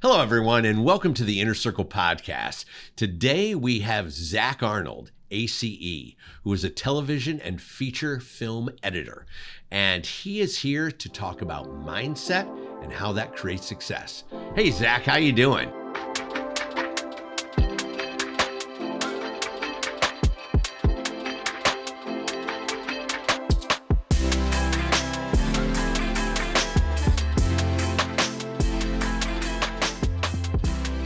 Hello, everyone, and welcome to the Inner Circle Podcast. Today, we have Zack Arnold, ACE, who is a television and feature film editor. And he is here to talk about mindset and how that creates success. Hey, Zack, how you doing?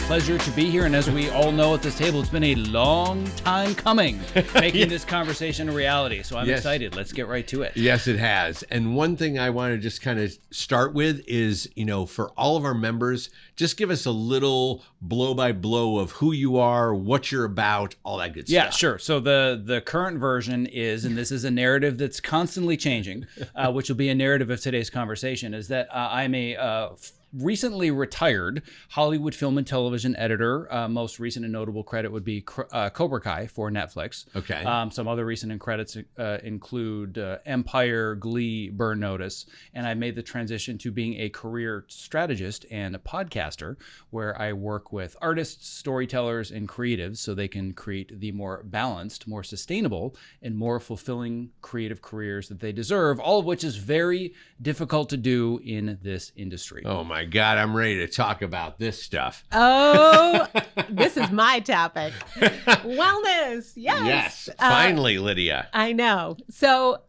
Pleasure to be here, and as we all know at this table, it's been a long time coming, making this conversation a reality. So I'm excited. Let's get right to it. Yes, it has. And one thing I want to just kind of start with is, for all of our members, just give us a little blow by blow of who you are, what you're about, all that good stuff. Yeah, sure. So the current version is, and this is a narrative that's constantly changing, which will be a narrative of today's conversation, is that I'm a recently retired Hollywood film and television editor. Most recent and notable credit would be Cobra Kai for Netflix. Okay. Some other recent credits include Empire, Glee, Burn Notice, and I made the transition to being a career strategist and a podcaster, where I work with artists, storytellers, and creatives so they can create the more balanced, more sustainable, and more fulfilling creative careers that they deserve, all of which is very difficult to do in this industry. Oh my God, I'm ready to talk about this stuff. Oh, this is my topic. Wellness. Yes. Yes. Finally, Lydia. I know. So,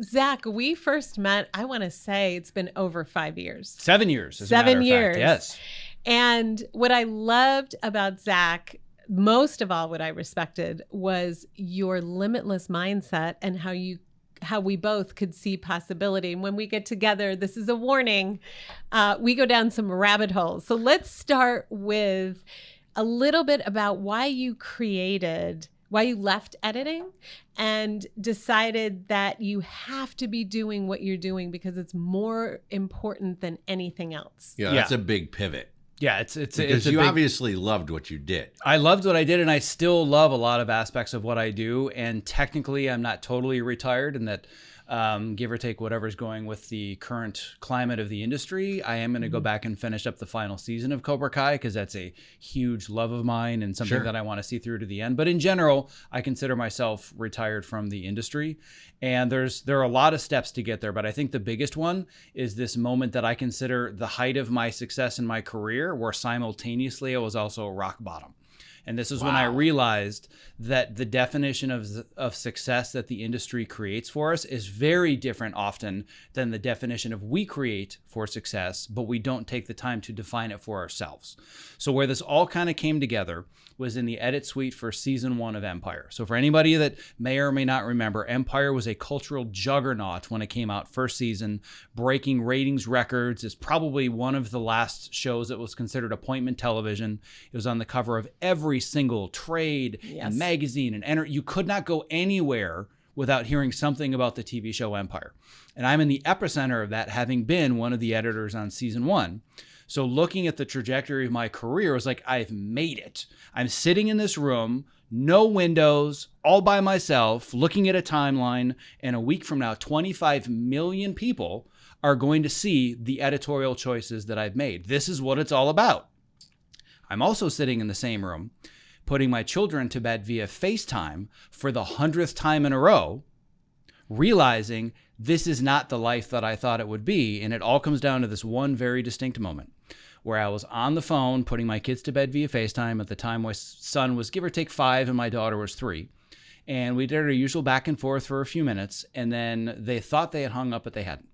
Zack, we first met, I want to say it's been over 5 years. 7 years. 7 years. Yes. And what I loved about Zack, most of all, what I respected was your limitless mindset and how we both could see possibility. And when we get together, this is a warning, we go down some rabbit holes. So let's start with a little bit about why you left editing and decided that you have to be doing what you're doing because it's more important than anything else. Yeah, that's a big pivot. Yeah, because you obviously loved what you did. I loved what I did, and I still love a lot of aspects of what I do. And technically, I'm not totally retired, in that, give or take whatever's going with the current climate of the industry, I am going to go back and finish up the final season of Cobra Kai, because that's a huge love of mine and something that I want to see through to the end. But in general, I consider myself retired from the industry. And there are a lot of steps to get there, but I think the biggest one is this moment that I consider the height of my success in my career, where simultaneously I was also rock bottom. And this is when I realized that the definition of success that the industry creates for us is very different often than the definition of we create for success, but we don't take the time to define it for ourselves. So where this all kind of came together was in the edit suite for season 1 of Empire. So for anybody that may or may not remember, Empire was a cultural juggernaut when it came out first season, breaking ratings records. It's probably one of the last shows that was considered appointment television. It was on the cover of every single trade and magazine and you could not go anywhere without hearing something about the TV show Empire. And I'm in the epicenter of that, having been one of the editors on season 1. So looking at the trajectory of my career, it was like, I've made it. I'm sitting in this room, no windows, all by myself, looking at a timeline, and a week from now, 25 million people are going to see the editorial choices that I've made. This is what it's all about. I'm also sitting in the same room, putting my children to bed via FaceTime for the 100th time in a row, realizing this is not the life that I thought it would be. And it all comes down to this one very distinct moment where I was on the phone putting my kids to bed via FaceTime. At the time, my son was give or take 5 and my daughter was 3. And we did our usual back and forth for a few minutes. And then they thought they had hung up, but they hadn't.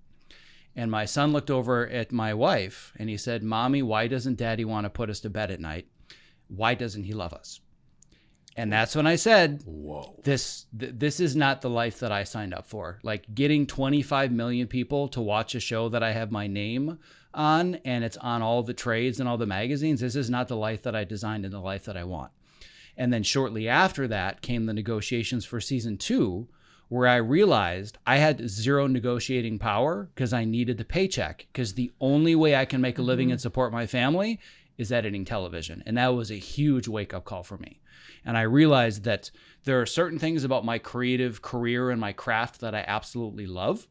And my son looked over at my wife and he said, "Mommy, why doesn't Daddy want to put us to bed at night? Why doesn't he love us?" And that's when I said, whoa, this is not the life that I signed up for. Like, getting 25 million people to watch a show that I have my name on and it's on all the trades and all the magazines. This is not the life that I designed and the life that I want. And then shortly after that came the negotiations for season 2, where I realized I had zero negotiating power because I needed the paycheck, because the only way I can make a living and support my family is editing television. And that was a huge wake-up call for me. And I realized that there are certain things about my creative career and my craft that I absolutely love.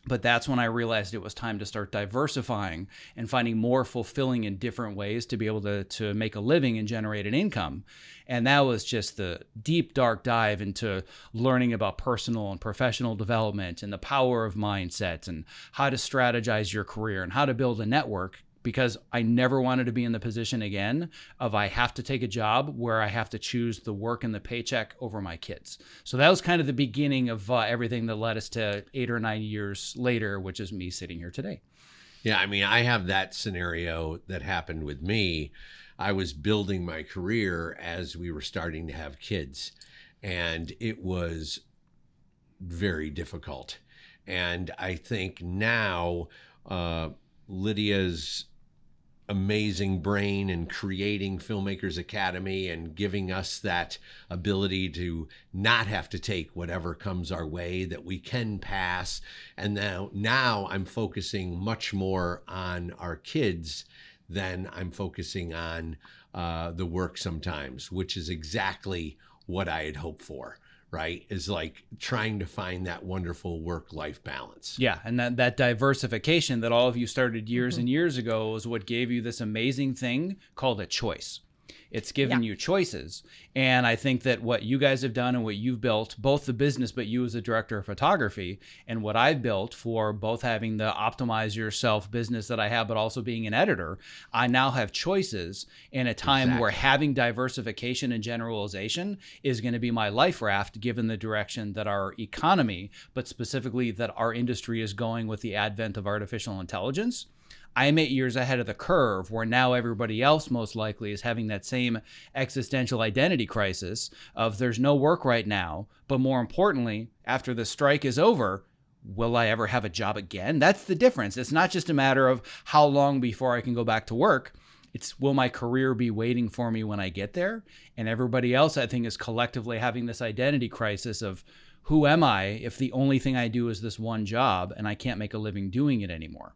But that's when I realized it was time to start diversifying and finding more fulfilling in different ways to be able to make a living and generate an income. And that was just the deep, dark dive into learning about personal and professional development and the power of mindset and how to strategize your career and how to build a network, because I never wanted to be in the position again of I have to take a job where I have to choose the work and the paycheck over my kids. So that was kind of the beginning of everything that led us to 8 or 9 years later, which is me sitting here today. Yeah, I mean, I have that scenario that happened with me. I was building my career as we were starting to have kids, and it was very difficult. And I think now Lydia's amazing brain and creating Filmmakers Academy and giving us that ability to not have to take whatever comes our way, that we can pass. And now I'm focusing much more on our kids than I'm focusing on the work sometimes, which is exactly what I had hoped for. Right? Is like trying to find that wonderful work-life balance. Yeah. And that diversification that all of you started years and years ago is what gave you this amazing thing called a choice. It's given you choices. And I think that what you guys have done and what you've built, both the business, but you as a director of photography, and what I've built for both having the optimize yourself business that I have, but also being an editor, I now have choices in a time where having diversification and generalization is going to be my life raft, given the direction that our economy, but specifically that our industry is going with the advent of artificial intelligence. I am 8 years ahead of the curve, where now everybody else most likely is having that same existential identity crisis of there's no work right now, but more importantly, after the strike is over, will I ever have a job again? That's the difference. It's not just a matter of how long before I can go back to work. It's will my career be waiting for me when I get there? And everybody else, I think, is collectively having this identity crisis of who am I if the only thing I do is this one job and I can't make a living doing it anymore?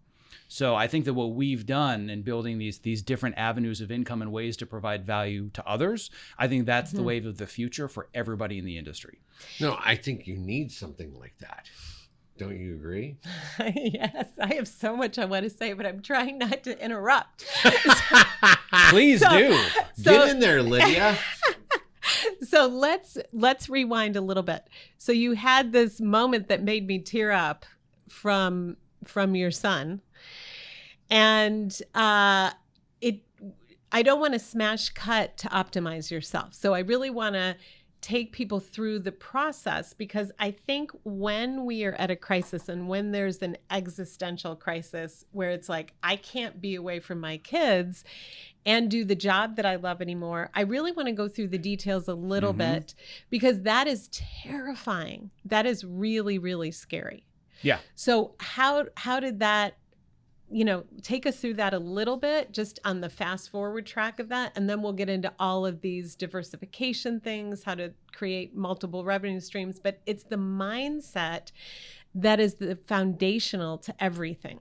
So I think that what we've done in building these different avenues of income and ways to provide value to others, I think that's the wave of the future for everybody in the industry. No, I think you need something like that. Don't you agree? Yes, I have so much I want to say, but I'm trying not to interrupt. Please do. Get in there, Lydia. So let's rewind a little bit. So you had this moment that made me tear up from your son. And I don't want to smash cut to optimize yourself. So I really want to take people through the process, because I think when we are at a crisis and when there's an existential crisis where it's like, I can't be away from my kids and do the job that I love anymore, I really want to go through the details a little bit, because that is terrifying. That is really, really scary. Yeah. So how did that, take us through that a little bit, just on the fast forward track of that. And then we'll get into all of these diversification things, how to create multiple revenue streams. But it's the mindset that is the foundational to everything.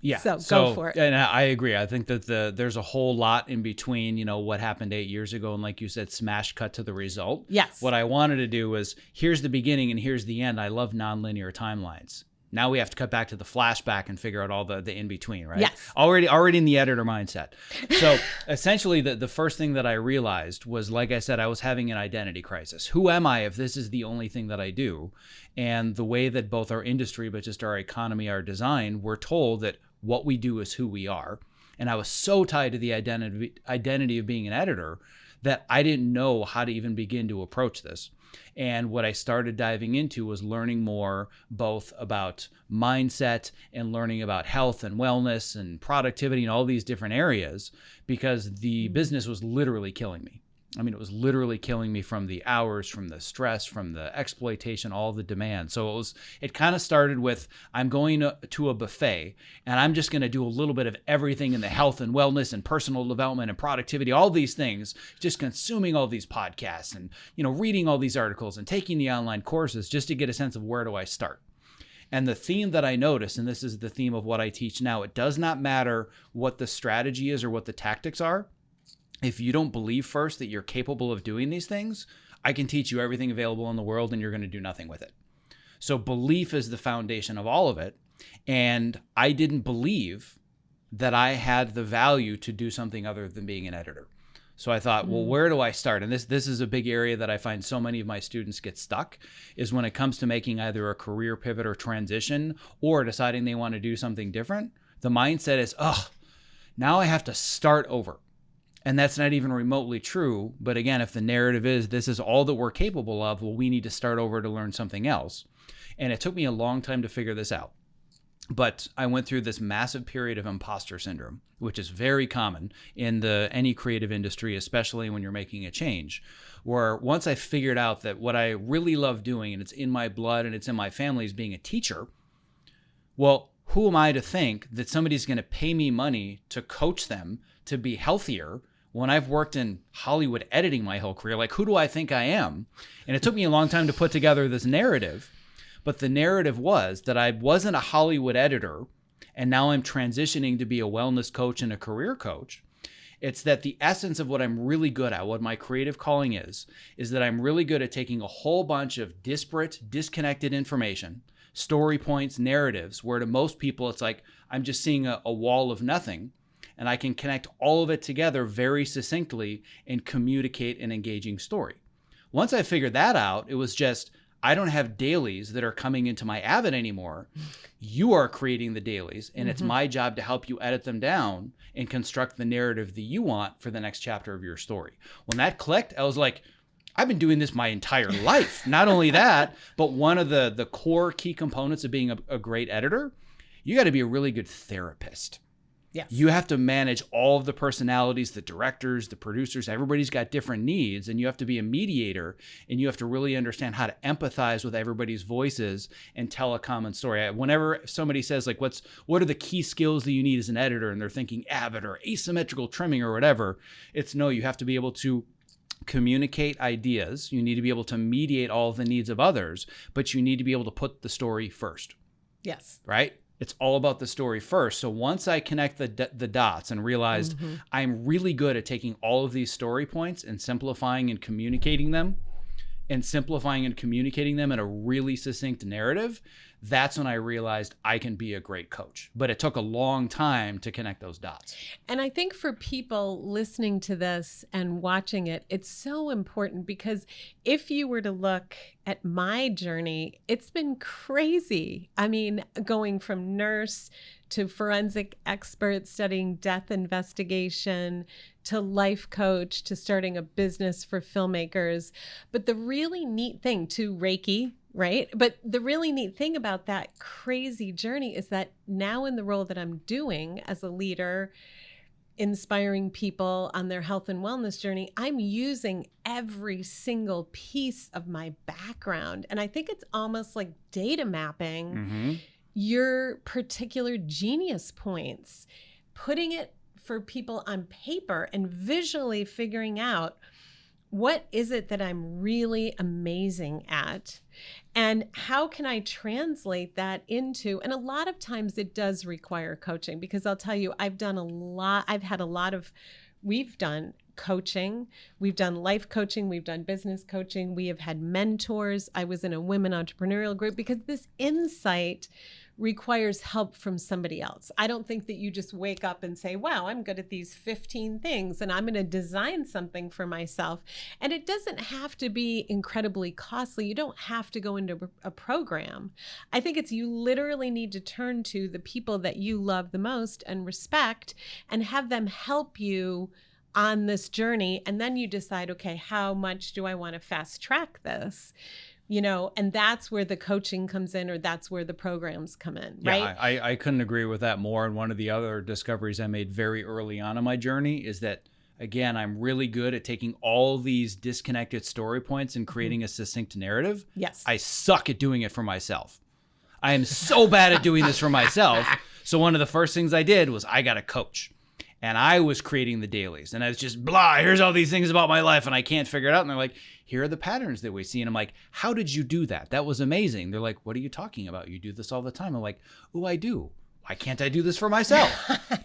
Yeah. So go for it. And I agree. I think that there's a whole lot in between, what happened 8 years ago. And like you said, smash cut to the result. Yes. What I wanted to do was, here's the beginning and here's the end. I love nonlinear timelines. Now we have to cut back to the flashback and figure out all the in-between, right? Yes. Already in the editor mindset. So essentially the first thing that I realized was, like I said, I was having an identity crisis. Who am I if this is the only thing that I do? And the way that both our industry, but just our economy are designed, we're told that what we do is who we are. And I was so tied to the identity of being an editor that I didn't know how to even begin to approach this. And what I started diving into was learning more both about mindset and learning about health and wellness and productivity and all these different areas, because the business was literally killing me. I mean, it was literally killing me from the hours, from the stress, from the exploitation, all the demand. So it kind of started with, I'm going to a buffet and I'm just going to do a little bit of everything in the health and wellness and personal development and productivity, all these things, just consuming all these podcasts and, reading all these articles and taking the online courses just to get a sense of where do I start. And the theme that I noticed, and this is the theme of what I teach now, it does not matter what the strategy is or what the tactics are. If you don't believe first that you're capable of doing these things, I can teach you everything available in the world and you're going to do nothing with it. So belief is the foundation of all of it. And I didn't believe that I had the value to do something other than being an editor. So I thought, well, where do I start? And this is a big area that I find so many of my students get stuck, is when it comes to making either a career pivot or transition, or deciding they want to do something different. The mindset is, now I have to start over. And that's not even remotely true. But again, if the narrative is this is all that we're capable of, well, we need to start over to learn something else. And it took me a long time to figure this out. But I went through this massive period of imposter syndrome, which is very common in any creative industry, especially when you're making a change, where once I figured out that what I really love doing, and it's in my blood and it's in my family, is being a teacher, well, who am I to think that somebody's going to pay me money to coach them to be healthier when I've worked in Hollywood editing my whole career? Like, who do I think I am? And it took me a long time to put together this narrative. But the narrative was that I wasn't a Hollywood editor, and now I'm transitioning to be a wellness coach and a career coach. It's that the essence of what I'm really good at, what my creative calling is that I'm really good at taking a whole bunch of disparate, disconnected information, story points, narratives, where to most people it's like I'm just seeing a wall of nothing, and I can connect all of it together very succinctly and communicate an engaging story. Once I figured that out, it was just, I don't have dailies that are coming into my Avid anymore. You are creating the dailies, and it's my job to help you edit them down and construct the narrative that you want for the next chapter of your story. When that clicked, I was like, I've been doing this my entire life. Not only that, but one of the core key components of being a great editor, you got to be a really good therapist. Yes. You have to manage all of the personalities, the directors, the producers. Everybody's got different needs, and you have to be a mediator, and you have to really understand how to empathize with everybody's voices and tell a common story. Whenever somebody says, like, what are the key skills that you need as an editor, and they're thinking Avid or asymmetrical trimming or whatever, it's no, you have to be able to communicate ideas. You need to be able to mediate all of the needs of others, but you need to be able to put the story first. Yes. Right? It's all about the story first. So once I connect the dots and realized I'm really good at taking all of these story points and simplifying and communicating them in a really succinct narrative, that's when I realized I can be a great coach. But it took a long time to connect those dots. And I think for people listening to this and watching it, it's so important, because if you were to look at my journey, it's been crazy. I mean, going from nurse to forensic expert studying death investigation, to life coach, to starting a business for filmmakers. But the really neat thing, to Reiki, right? But the really neat thing about that crazy journey is that now in the role that I'm doing as a leader, inspiring people on their health and wellness journey, I'm using every single piece of my background. And I think it's almost like data mapping your particular genius points, putting it for people on paper and visually figuring out, what is it that I'm really amazing at? And how can I translate that into, and a lot of times it does require coaching, because I'll tell you, we've done coaching, we've done life coaching, we've done business coaching, we have had mentors. I was in a women entrepreneurial group, because this insight requires help from somebody else. I don't think that you just wake up and say, wow, I'm good at these 15 things and I'm going to design something for myself. And it doesn't have to be incredibly costly. You don't have to go into a program. I think it's, you literally need to turn to the people that you love the most and respect and have them help you on this journey. And then you decide, okay, how much do I want to fast track this? You know, and that's where the coaching comes in, or that's where the programs come in, right? Yeah, I couldn't agree with that more. And one of the other discoveries I made very early on in my journey is that, again, I'm really good at taking all these disconnected story points and creating a succinct narrative. Yes. I suck at doing it for myself. I am so bad at doing this for myself. So one of the first things I did was I got a coach. And I was creating the dailies, and I was just blah, here's all these things about my life and I can't figure it out. And they're like, here are the patterns that we see. And I'm like, how did you do that? That was amazing. They're like, what are you talking about? You do this all the time. I'm like, oh, I do. Why can't I do this for myself?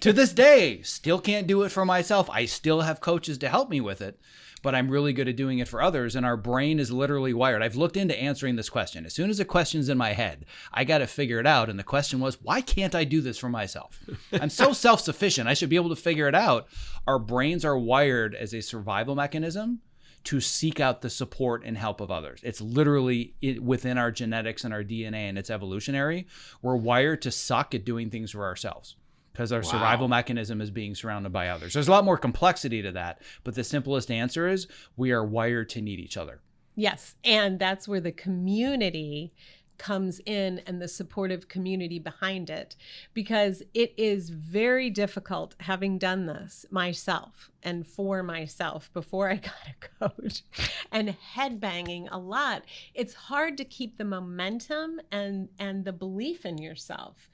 To this day, still can't do it for myself. I still have coaches to help me with it. but I'm really good at doing it for others. And our brain is literally wired. I've looked into answering this question. As soon as a question's in my head, I got to figure it out. And the question was, why can't I do this for myself? I'm so self-sufficient. I should be able to figure it out. Our brains are wired as a survival mechanism to seek out the support and help of others. It's literally within our genetics and our DNA, and it's evolutionary. We're wired to suck at doing things for ourselves because our survival mechanism is being surrounded by others. There's a lot more complexity to that, but the simplest answer is we are wired to need each other. Yes, and that's where the community comes in and the supportive community behind it, because it is very difficult, having done this myself and for myself before I got a coach and headbanging a lot. It's hard to keep the momentum and the belief in yourself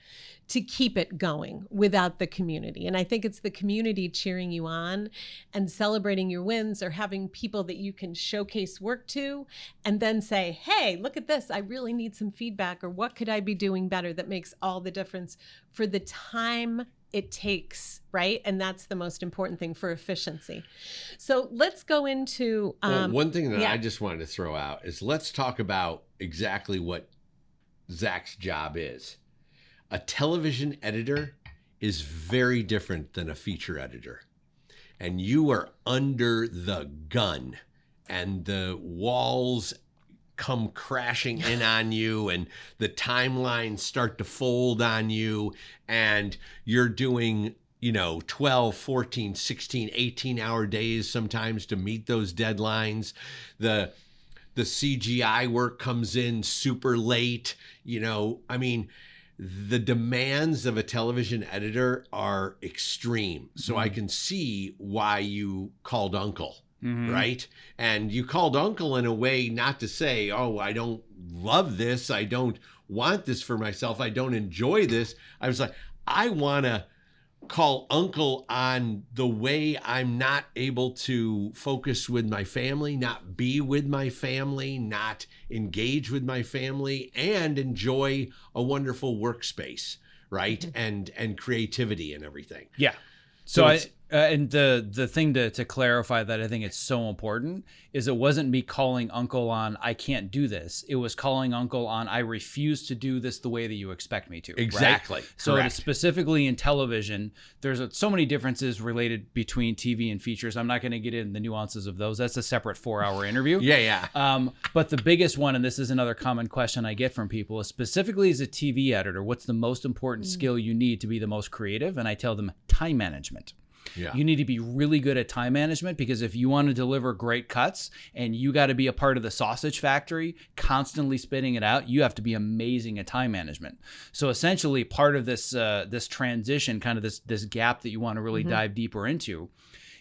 to keep it going without the community. And I think it's the community cheering you on and celebrating your wins, or having people that you can showcase work to and then say, hey, look at this. I really need some feedback, or what could I be doing better, that makes all the difference for the time it takes, right? And that's the most important thing for efficiency. So let's go into... one thing that I just wanted to throw out is, let's talk about exactly what Zach's job is. A television editor is very different than a feature editor. And you are under the gun, and the walls come crashing in on you, and the timelines start to fold on you, and you're doing 12, 14, 16, 18-hour days sometimes to meet those deadlines. The CGI work comes in super late. The demands of a television editor are extreme. So I can see why you called uncle, right? And you called uncle in a way not to say, oh, I don't love this. I don't want this for myself. I don't enjoy this. I was like, I want to call uncle on the way I'm not able to focus with my family, not be with my family, not engage with my family, and enjoy a wonderful workspace, right? And creativity and everything. Yeah. So and the thing to clarify that I think it's so important is, it wasn't me calling uncle on, I can't do this. It was calling uncle on, I refuse to do this the way that you expect me to. Exactly. Right? So specifically in television, there's so many differences related between TV and features. I'm not going to get into the nuances of those. That's a separate 4-hour interview. Yeah. But the biggest one, and this is another common question I get from people, is specifically as a TV editor, what's the most important skill you need to be the most creative? And I tell them, time management. Yeah. You need to be really good at time management, because if you want to deliver great cuts and you got to be a part of the sausage factory, constantly spitting it out, you have to be amazing at time management. So essentially part of this this transition, kind of this gap that you want to really dive deeper into,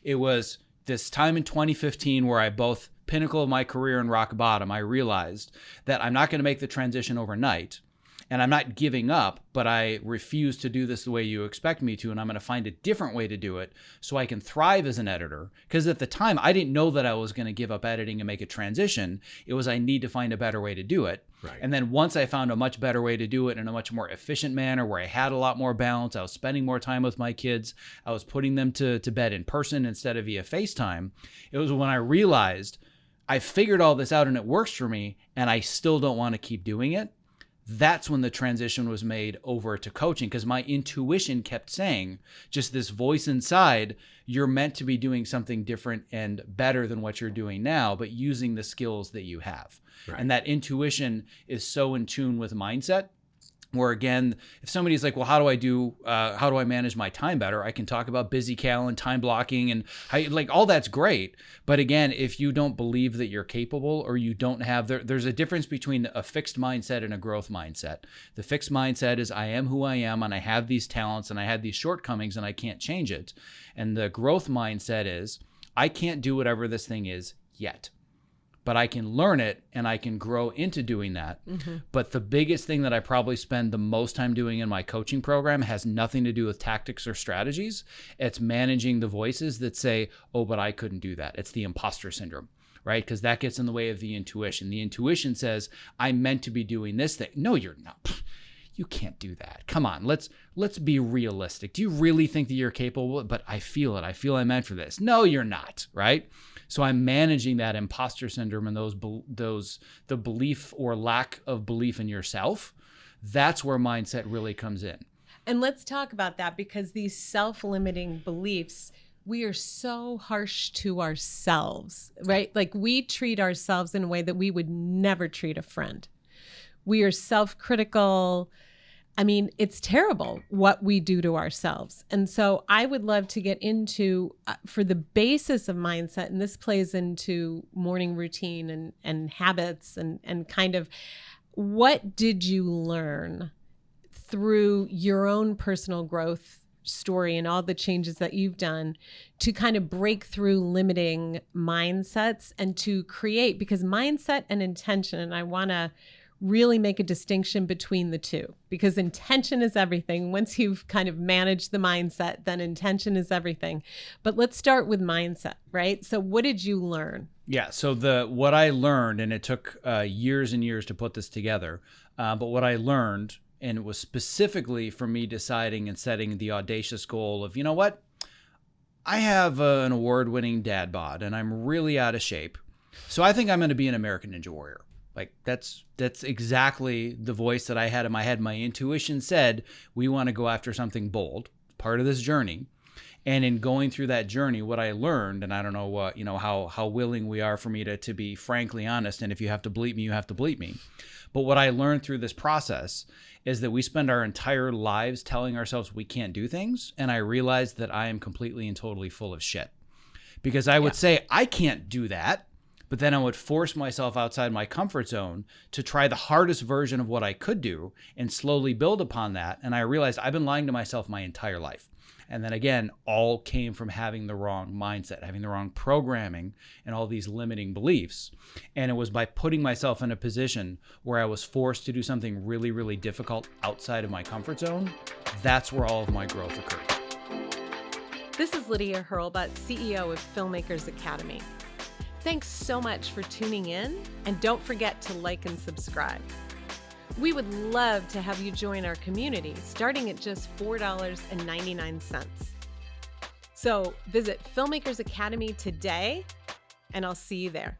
it was this time in 2015 where I, both pinnacle of my career and rock bottom, I realized that I'm not going to make the transition overnight. And I'm not giving up, but I refuse to do this the way you expect me to. And I'm going to find a different way to do it so I can thrive as an editor. Because at the time, I didn't know that I was going to give up editing and make a transition. It was, I need to find a better way to do it. Right. And then once I found a much better way to do it in a much more efficient manner, where I had a lot more balance, I was spending more time with my kids, I was putting them to bed in person instead of via FaceTime. It was when I realized I figured all this out and it works for me, and I still don't want to keep doing it. That's when the transition was made over to coaching, because my intuition kept saying, just this voice inside, you're meant to be doing something different and better than what you're doing now, but using the skills that you have. Right. And that intuition is so in tune with mindset, where again, if somebody's like, well, how do I manage my time better? I can talk about busy cal and time blocking and all that's great. But again, if you don't believe that you're capable, or you don't have, there's a difference between a fixed mindset and a growth mindset. The fixed mindset is, I am who I am, and I have these talents and I have these shortcomings and I can't change it. And the growth mindset is, I can't do whatever this thing is yet, but I can learn it and I can grow into doing that. But the biggest thing that I probably spend the most time doing in my coaching program has nothing to do with tactics or strategies. It's managing the voices that say, oh, but I couldn't do that. It's the imposter syndrome, right? Because that gets in the way of the intuition. The intuition says, I'm meant to be doing this thing. No, you're not. You can't do that. Come on, let's be realistic. Do you really think that you're capable? But I feel it. I feel I'm meant for this. No, you're not, right? So I'm managing that imposter syndrome and the belief or lack of belief in yourself. That's where mindset really comes in. And let's talk about that, because these self-limiting beliefs, we are so harsh to ourselves, right? Like we treat ourselves in a way that we would never treat a friend. We are self-critical. I mean, it's terrible what we do to ourselves. And so I would love to get into, for the basis of mindset, and this plays into morning routine and habits and kind of, what did you learn through your own personal growth story and all the changes that you've done to kind of break through limiting mindsets and to create, because mindset and intention, and I want to really make a distinction between the two, because intention is everything. Once you've kind of managed the mindset, then intention is everything. But let's start with mindset, right? So what did you learn? Yeah. So what I learned, and it took years and years to put this together, but what I learned, and it was specifically for me deciding and setting the audacious goal of, you know what? I have an award-winning dad bod and I'm really out of shape. So I think I'm going to be an American Ninja Warrior. Like that's exactly the voice that I had in my head. My intuition said, we want to go after something bold, part of this journey. And in going through that journey, what I learned, and I don't know what, how willing we are for me to be frankly honest. And if you have to bleep me, you have to bleep me. But what I learned through this process is that we spend our entire lives telling ourselves we can't do things. And I realized that I am completely and totally full of shit, because I would say I can't do that. But then I would force myself outside my comfort zone to try the hardest version of what I could do and slowly build upon that. And I realized I've been lying to myself my entire life. And then again, all came from having the wrong mindset, having the wrong programming and all these limiting beliefs. And it was by putting myself in a position where I was forced to do something really, really difficult outside of my comfort zone. That's where all of my growth occurred. This is Lydia Hurlbut, CEO of Filmmakers Academy. Thanks so much for tuning in, and don't forget to like and subscribe. We would love to have you join our community, starting at just $4.99. So visit Filmmakers Academy today, and I'll see you there.